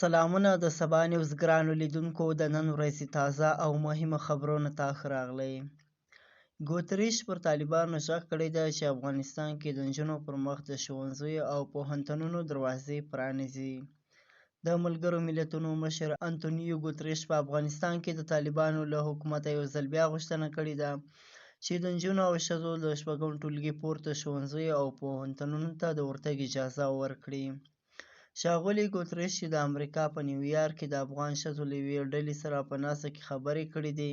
سلامونه د سبا نیوز ګرانو لیدونکو د نن ورځې تازه او مهمه خبرونو ته ښه راغلی. ګوتریش پر طالبانو ږغ کړی ده چې افغانستان کې د نجونو پر مخ د ښوونځیو او پوهنتونونو دروازې پرانیزي. د ملګرو ملتونو مشر انتونیو ګوتریش په افغانستان کې د طالبانو له حکومته یو ځل بیا غوښتنه کړې ده چې د نجونو او ښځو له 6 ټولګي پورته ښوونځیو او پوهنتونونو ته د ورتګ اجازه ورکړي. ښاغلي ګوتریش چې د امریکا په نیویارک کې د افغان ښځو له یوې ډلې سره په ناسته کې خبرې کړې دي،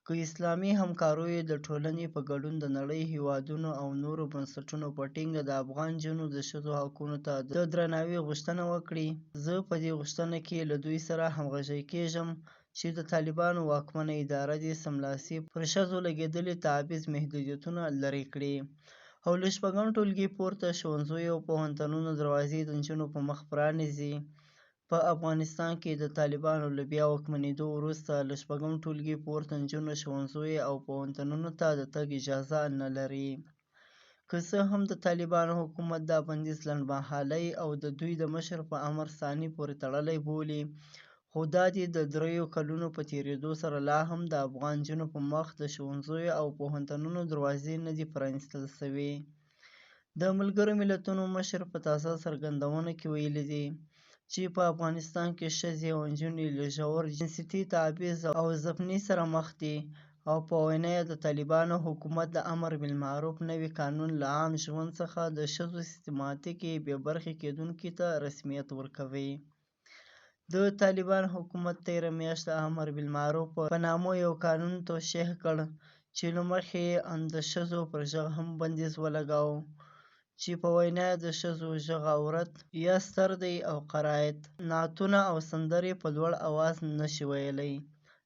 که اسلامي همکاریو د ټولنې په ګډون د نړۍ هیوادونو او نورو بنسټونو په ټینګه د افغان نجونو د ښځو حقونو ته د درناوي غوښتنه وکړي، زه په دې غوښتنه کې له دوی سره همغږی کېږم چې د طالبانو واکمنه اداره دې سملاسي پر ښځو لګېدلي تبعیض محدودیتونه لرې کړي او له 6 ټولګي پورته ښوونځیو او پوهنتونونو دروازې د نجونو په مخ پرانیزي. په افغانستان کې د طالبانو له بیا واکمنېدو وروسته له 6 ټولګي پورته نجونو ښوونځیو او پوهنتونونو ته د تګ اجازه نه لري. که څه هم د طالبانو حکومت دا بندیز لنډمهالی او د دوی د مشر په امر ثاني پورې تړلی بولي، خو دا دې د 3 کلونو په تېرېدو سره لا هم د افغان نجونو په مخ د ښوونځیو او پوهنتونونو دروازې نه دي پرانیستل شوې. د ملګرو ملتونو مشر په تازه څرګندونه کې ویلي دي چې په افغانستان کې ښځې او نجونې له ژور جنسیتي تبعیض او ځپنې سره مخ دي او په وینا یې د طالبانو حکومت د امر بالمعروف نوي قانون له عام ژوند څخه د ښځو سیستماتیکي بې برخې کېدونکي ته رسمیت ورکوي. د طالبان حکومت تېره میاشت د امر بالمعروف په نامه یو قانون توشیح کړ چې له مخې یې د ښځو پر غږ هم بندیز ولګاوه، چې په وینا یې د ښځو غږ عورت یا ستر دی او قرائت، نعتونه او سندرې په لوړ اواز نشي ویلی.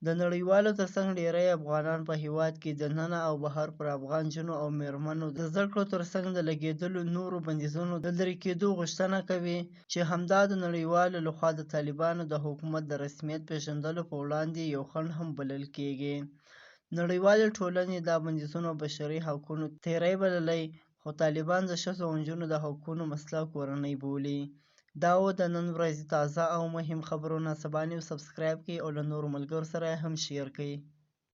د نړیوالو ترڅنګ ډیری افغانان په هیواد کې دننه او بهر پر افغان نجونو او میرمنو د زده کړو ترڅنګ د لګېدلو نورو بندیزونو د لرې کېدو غوښتنه کوي، چې همدا د نړیوالو لخوا د طالبانو د حکومت د رسمیت پېژندلو په وړاندې یو خنډ هم بلل کېږي. نړیوالې ټولنې دا بندیزونه بشري حقونو تېری بللی، خو طالبان د ښځو او نجونو د حقونو مسله کورنۍ بولي. دا و د نن ورځې تازه او مهم خبرونه. سبا نیوز سبسکرایب کړئ او له نورو ملګرو سره هم شیر کړئ.